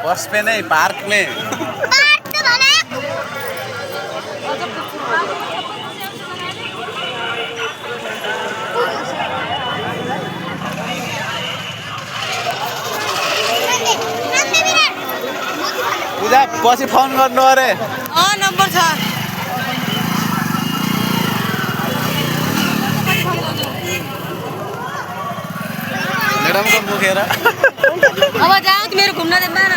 बस pay नहीं, park में। पूजा पछि फोन गर्नु अरे। नम्बर छ। मैडम को मुखेर अब जाऊ मेरो घुम्न दे बार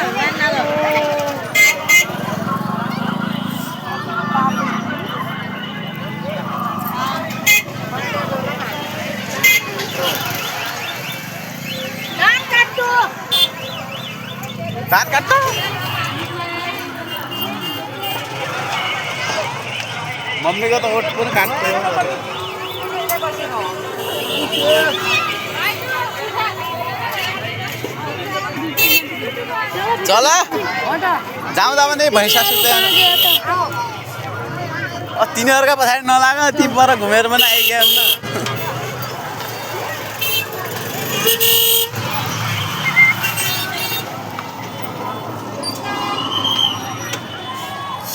दाँत काट्नु मम्मीको त ओठ पनि काट्छ। चल जाउँदा पनि भैँसा सुत्दै तिनीहरूका पछाडि नलाग ती पर घुमेर पनि आइगयो नि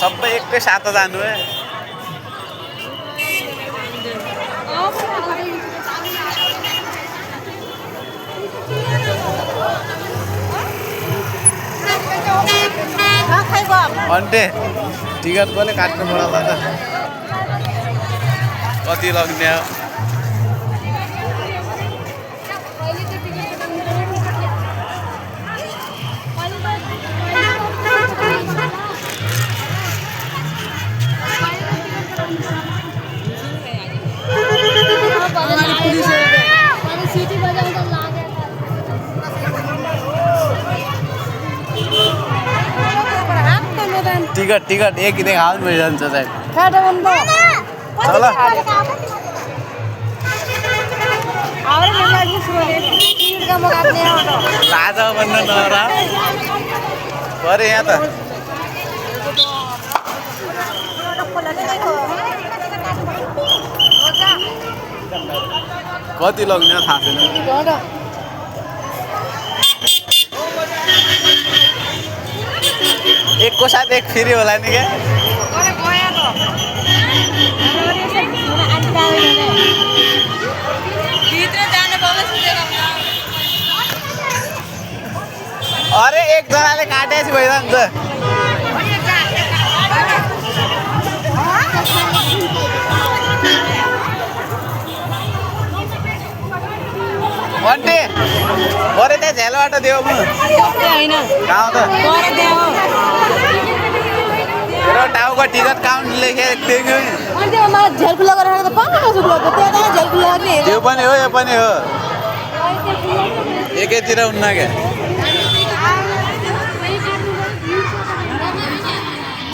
सबै एकै साथ जानु है। अन्टे टिकट पनि काट्नु पर्ला त कति लाग्ने हो। टिकट टिकट एक देखाउन भइजान्छ चाहिँ चल लाज भन्नु नरा परे यहाँ त कति लाग्ने थाहा छैन। एक को साथ एक फ्री होला नि क्या अरे एक जनाले काटेपछि भइजान्छ। अन्टे बरे त्यहाँ झेलबाट देऊ म कहाँ त मेरो टाउको टिकट काउन्ट लेखेको त्यो पनि हो यो पनि हो एकैतिर हुन्न क्या।